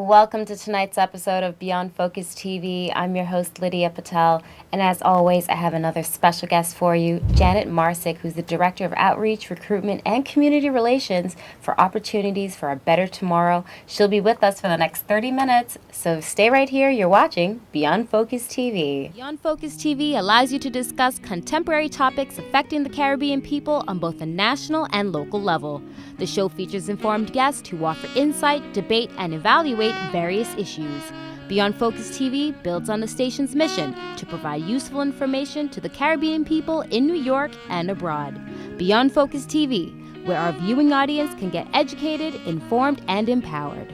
Welcome to tonight's episode of Beyond Focus TV. I'm your host, Lydia Patel, and as always, I have another special guest for you, Janet Marsick, who's the Director of Outreach, Recruitment, and Community Relations for Opportunities for a Better Tomorrow. She'll be with us for the next 30 minutes, so stay right here. You're watching Beyond Focus TV. Beyond Focus TV allows you to discuss contemporary topics affecting the Caribbean people on both a national and local level. The show features informed guests who offer insight, debate, and evaluate various issues. Beyond Focus TV builds on the station's mission to provide useful information to the Caribbean people in New York and abroad. Beyond Focus TV, where our viewing audience can get educated, informed, and empowered.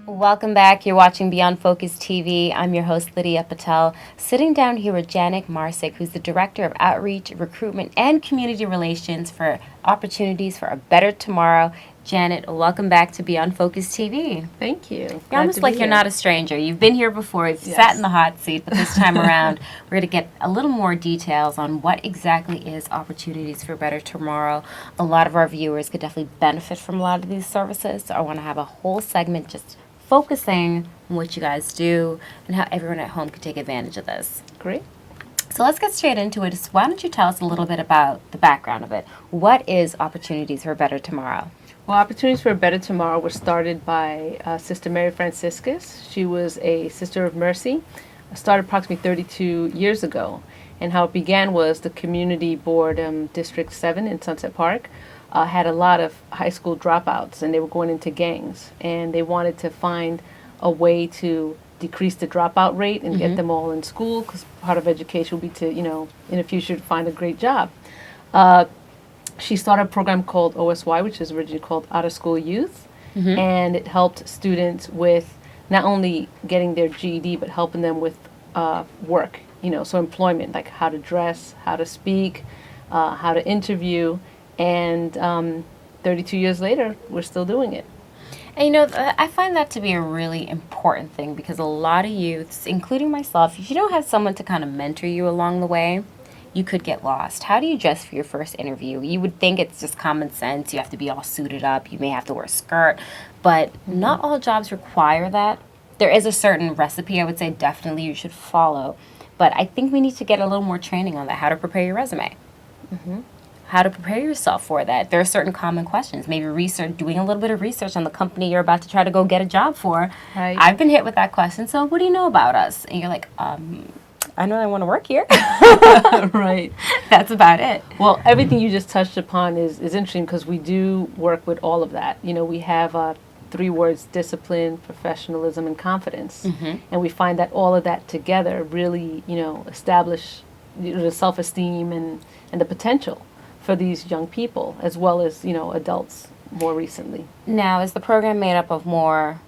Welcome back. You're watching Beyond Focus TV. I'm your host, Lydia Patel, sitting down here with Janet Marsick, who's the Director of Outreach, Recruitment, and Community Relations for Opportunities for a Better Tomorrow. Janet, welcome back to Beyond Focus TV. Thank you. You're almost like you're not a stranger. You've been here before. You've sat in the hot seat, but this time around, we're going to get a little more details on what exactly is Opportunities for a Better Tomorrow. A lot of our viewers could definitely benefit from a lot of these services, so I want to have a whole segment just focusing on what you guys do and how everyone at home could take advantage of this. Great. So let's get straight into it. Why don't you tell us a little bit about the background of it? What is Opportunities for a Better Tomorrow? Well, Opportunities for a Better Tomorrow was started by Sister Mary Franciscus. She was a Sister of Mercy, started approximately 32 years ago. And how it began was the Community Board, District 7 in Sunset Park, had a lot of high school dropouts, and they were going into gangs. And they wanted to find a way to decrease the dropout rate and get them all in school, because part of education will be to, in the future, to find a great job. She started a program called OSY, which is originally called Out of School Youth, and it helped students with not only getting their GED, but helping them with work, so employment, like how to dress, how to speak, how to interview, and 32 years later, we're still doing it. And I find that to be a really important thing, because a lot of youths, including myself, if you don't have someone to kind of mentor you along the way, you could get lost. How do you dress for your first interview? You would think it's just common sense. You have to be all suited up. You may have to wear a skirt, but not all jobs require that. There is a certain recipe I would say definitely you should follow, but I think we need to get a little more training on that, how to prepare your resume. How to prepare yourself for that. There are certain common questions. Maybe doing a little bit of research on the company you're about to try to go get a job for. Right. I've been hit with that question. So what do you know about us? And you're like, I know I want to work here. Right. That's about it. Well, everything you just touched upon is interesting, because we do work with all of that. We have 3 words: discipline, professionalism, and confidence. And we find that all of that together really, establish the self-esteem and the potential for these young people, as well as, adults more recently. Now, is the program made up of more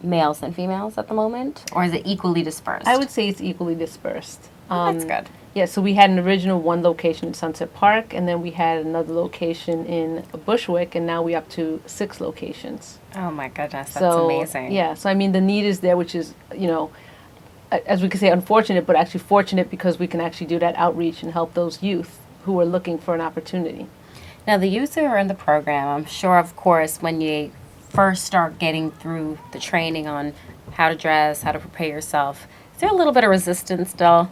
males than females at the moment, or is it equally dispersed? I would say it's equally dispersed. That's good. Yeah, so we had an original 1 location in Sunset Park, and then we had another location in Bushwick, and now we're up to 6 locations. Oh my goodness, that's amazing. Yeah, so I mean, the need is there, which is, as we could say, unfortunate, but actually fortunate, because we can actually do that outreach and help those youth who are looking for an opportunity. Now, the youth who are in the program, I'm sure, of course, when you first start getting through the training on how to dress, how to prepare yourself, is there a little bit of resistance still?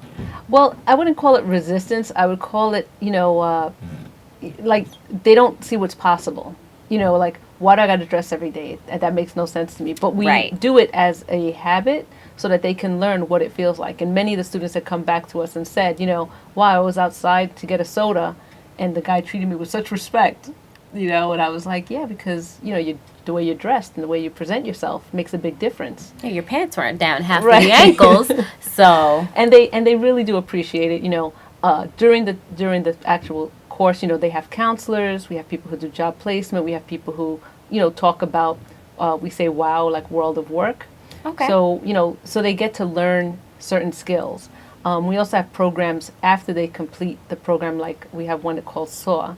Well, I wouldn't call it resistance. I would call it, like they don't see what's possible. Like, why do I got to dress every day? That makes no sense to me. But we do it as a habit so that they can learn what it feels like. And many of the students have come back to us and said, wow, I was outside to get a soda, and the guy treated me with such respect. And I was like, yeah, because, the way you're dressed and the way you present yourself makes a big difference. Yeah, your pants weren't down half the ankles, so. And they really do appreciate it. During the actual course, they have counselors, we have people who do job placement, we have people who, talk about, we say, wow, like world of work. Okay. So, so they get to learn certain skills. We also have programs after they complete the program, like we have one called SAW,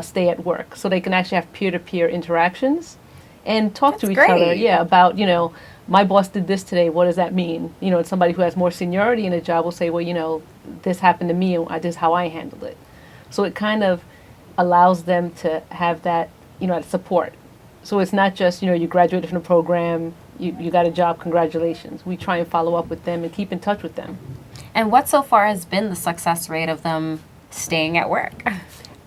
Stay at Work. So they can actually have peer-to-peer interactions and talk to each other, about, my boss did this today, what does that mean? And somebody who has more seniority in a job will say, well, this happened to me, and this is how I handled it. So it kind of allows them to have that, support. So it's not just, you graduated from the program, you got a job, congratulations. We try and follow up with them and keep in touch with them. And what so far has been the success rate of them staying at work?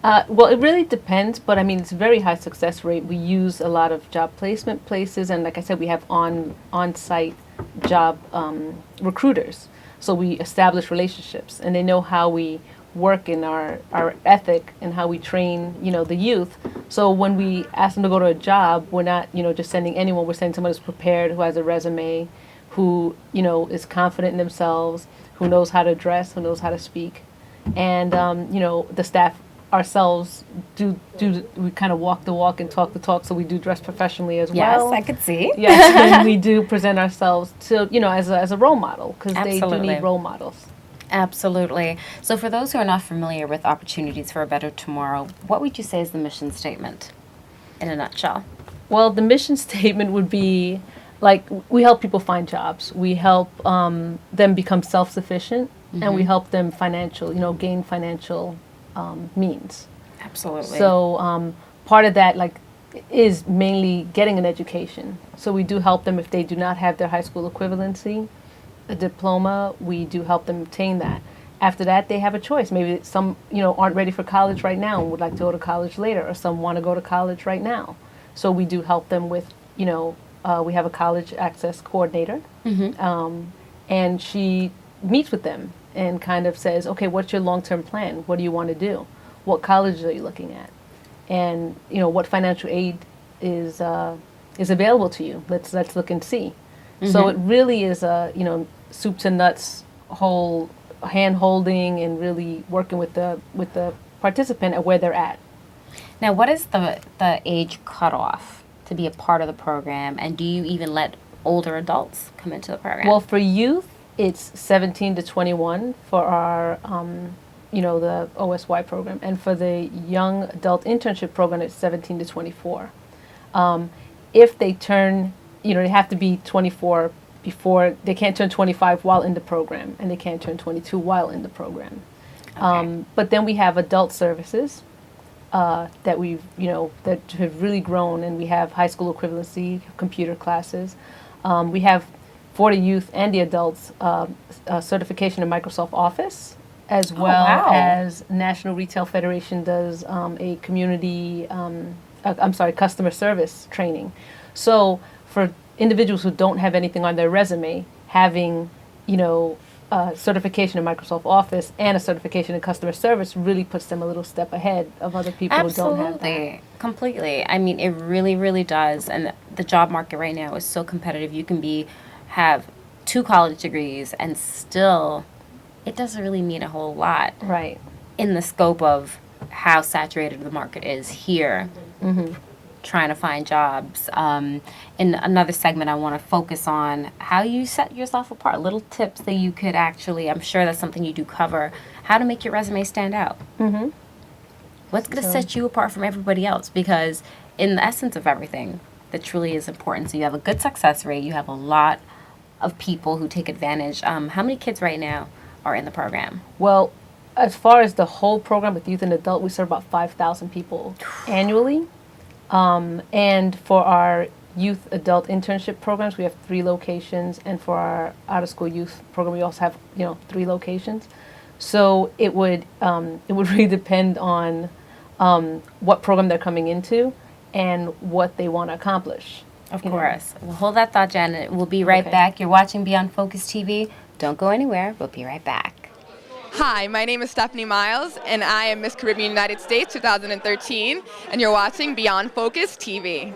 Well, it really depends, but I mean, it's a very high success rate. We use a lot of job placement places, and like I said, we have on-site job recruiters. So we establish relationships, and they know how we work in our ethic and how we train, the youth. So when we ask them to go to a job, we're not, just sending anyone. We're sending someone who's prepared, who has a resume, who, is confident in themselves, who knows how to dress, who knows how to speak. And, the staff ourselves we kind of walk the walk and talk the talk, so we do dress professionally as well. Yes, I could see. Yes, and we do present ourselves to, as a role model, because they do Absolutely. need role models. Absolutely. So for those who are not familiar with Opportunities for a Better Tomorrow, what would you say is the mission statement in a nutshell? Well, the mission statement would be, like, we help people find jobs. We help them become self-sufficient, and we help them gain financial means. Absolutely. So part of that, is mainly getting an education. So we do help them if they do not have their high school equivalency, a diploma. We do help them obtain that. After that, they have a choice. Maybe some, aren't ready for college right now and would like to go to college later, or some want to go to college right now. So we do help them with, we have a college access coordinator, and she meets with them and kind of says, okay, what's your long-term plan? What do you want to do? What colleges are you looking at? And what financial aid is available to you? Let's look and see. So it really is a soup to nuts, whole hand holding, and really working with the participant at where they're at. Now, what is the age cutoff to be a part of the program, and do you even let older adults come into the program? Well, for youth, it's 17 to 21 for our, the OSY program. And for the young adult internship program, it's 17 to 24. If they turn, they have to be 24 before, they can't turn 25 while in the program, and they can't turn 22 while in the program. Okay. But then we have adult services that we've, that have really grown, and we have high school equivalency, computer classes. We have for the youth and the adults certification in Microsoft Office, as well as National Retail Federation does a community, customer service training. So for individuals who don't have anything on their resume, having, certification in Microsoft Office and a certification in customer service really puts them a little step ahead of other people who don't have that. Absolutely. Completely. I mean, it really, really does. And the job market right now is so competitive. You can have 2 college degrees and still it doesn't really mean a whole lot. Right. In the scope of how saturated the market is here, trying to find jobs. In another segment, I want to focus on how you set yourself apart, little tips that you could actually, I'm sure that's something you do cover, how to make your resume stand out. What's going to set you apart from everybody else? Because in the essence of everything, that truly is important. So you have a good success rate. You have a lot of people who take advantage. How many kids right now are in the program? Well, as far as the whole program with youth and adult, we serve about 5,000 people annually. And for our youth adult internship programs, we have 3 locations. And for our out-of-school youth program, we also have 3 locations. So it would really depend on what program they're coming into and what they want to accomplish. Of course. Well, hold that thought, Janet. We'll be right back. You're watching Beyond Focus TV. Don't go anywhere. We'll be right back. Hi, my name is Stephanie Miles, and I am Miss Caribbean United States 2013, and you're watching Beyond Focus TV.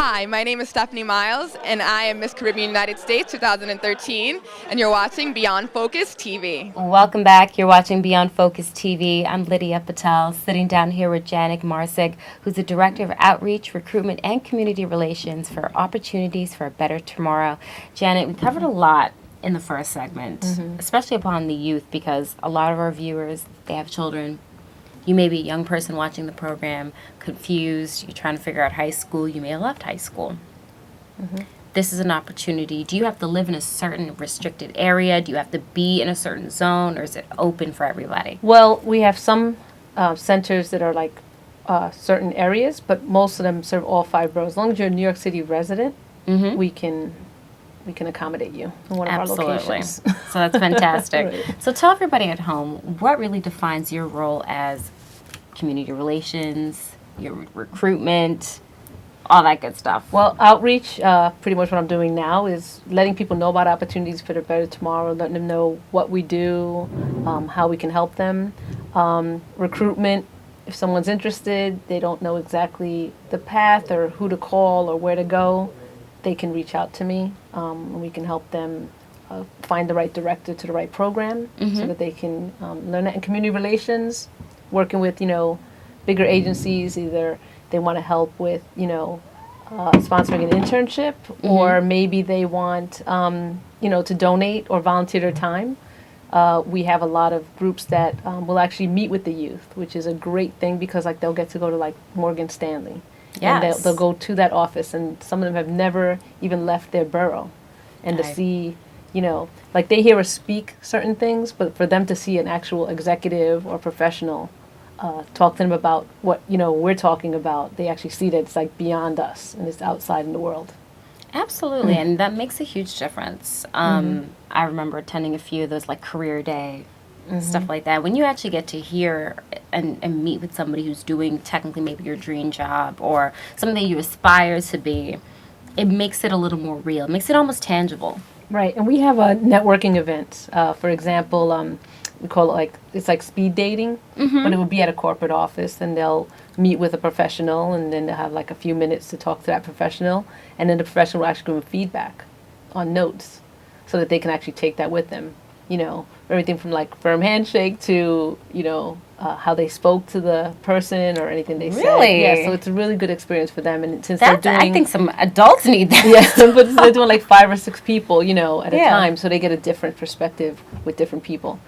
Hi, my name is Stephanie Miles, and I am Miss Caribbean United States 2013, and you're watching Beyond Focus TV. Welcome back. You're watching Beyond Focus TV. I'm Lydia Patel, sitting down here with Janet Marsick, who's the Director of Outreach, Recruitment, and Community Relations for Opportunities for a Better Tomorrow. Janet, we covered a lot in the first segment, especially upon the youth, because a lot of our viewers, they have children. You may be a young person watching the program, confused, you're trying to figure out high school, you may have left high school. This is an opportunity. Do you have to live in a certain restricted area? Do you have to be in a certain zone, or is it open for everybody? Well, we have some centers that are like certain areas, but most of them serve all 5 boroughs. As long as you're a New York City resident, we can accommodate you in one of our locations. So that's fantastic. Right. So tell everybody at home, what really defines your role as community relations, your recruitment, all that good stuff? Well, outreach, pretty much what I'm doing now is letting people know about opportunities for a better tomorrow, letting them know what we do, how we can help them. Recruitment, if someone's interested, they don't know exactly the path or who to call or where to go, they can reach out to me, and we can help them find the right director to the right program so that they can learn that. In community relations, working with, bigger agencies, either they want to help with, sponsoring an internship, or maybe they want, to donate or volunteer their time. We have a lot of groups that will actually meet with the youth, which is a great thing because they'll get to go to Morgan Stanley. Yes. And they'll go to that office, and some of them have never even left their borough. And to Right. see, they hear us speak certain things, but for them to see an actual executive or professional talk to them about what, we're talking about, they actually see that it's beyond us and it's outside in the world. Absolutely, and that makes a huge difference. I remember attending a few of those career day, stuff like that. When you actually get to hear and meet with somebody who's doing technically maybe your dream job or something that you aspire to be, it makes it a little more real. It makes it almost tangible. Right, and we have a networking event. For example, we call it it's like speed dating, but it would be at a corporate office, and they'll meet with a professional, and then they'll have a few minutes to talk to that professional, and then the professional will actually give them feedback on notes so that they can actually take that with them. Everything from firm handshake to, how they spoke to the person or anything they said. Really? Yeah, so it's a really good experience for them. And since That's, they're doing... I think some adults need that. Yeah, but they're doing 5 or 6 people, at a Yeah. time, so they get a different perspective with different people.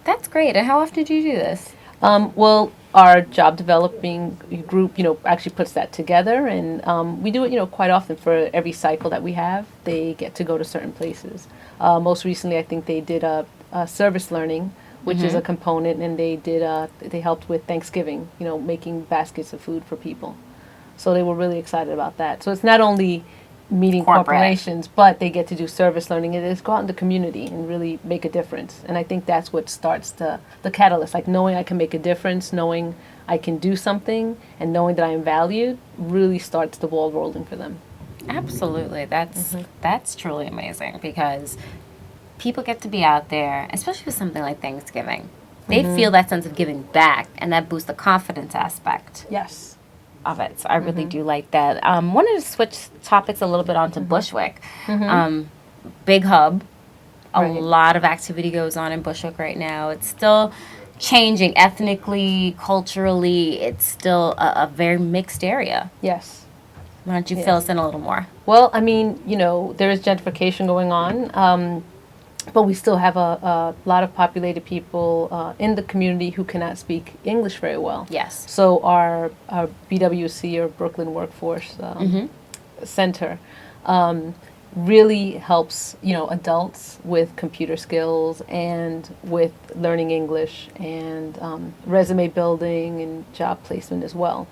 That's great. And how often do you do this? Well, our job developing group, actually puts that together, and we do it, quite often for every cycle that we have. They get to go to certain places. Most recently, I think they did a service learning, which is a component, and they helped with Thanksgiving, making baskets of food for people. So they were really excited about that. So it's not only meeting Corporate. corporations, but they get to do service learning. It is go out in the community and really make a difference. And I think that's what starts the catalyst, knowing I can make a difference, knowing I can do something, and knowing that I am valued really starts the ball rolling for them. Absolutely. That's truly amazing because people get to be out there, especially with something like Thanksgiving. They feel that sense of giving back, and that boosts the confidence aspect Yes. of it. So I really do like that. Wanted to switch topics a little bit onto Bushwick. Big hub. A Right. lot of activity goes on in Bushwick right now. It's still changing ethnically, culturally. It's still a very mixed area. Yes. Why don't you fill us in a little more? Well, there is gentrification going on, but we still have a lot of populated people in the community who cannot speak English very well. Yes. So our BWC, or Brooklyn Workforce Center, really helps adults with computer skills and with learning English and resume building and job placement as well.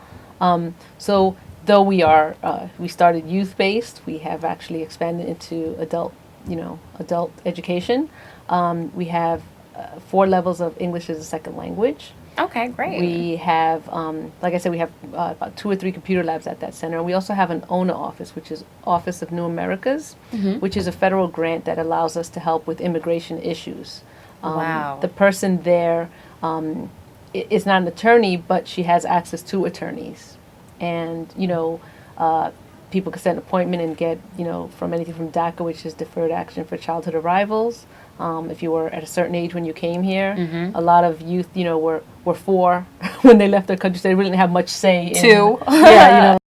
So though we started youth-based, we have actually expanded into adult education. We have 4 levels of English as a second language. Okay, great. We have, like I said, we have about 2 or 3 computer labs at that center. We also have an ONA office, which is Office of New Americas, which is a federal grant that allows us to help with immigration issues. Wow. The person there is not an attorney, but she has access to attorneys. And, people could set an appointment and get, from anything from DACA, which is Deferred Action for Childhood Arrivals. If you were at a certain age when you came here, a lot of youth, were 4 when they left their country, so they really didn't have much say in. 2. Yeah,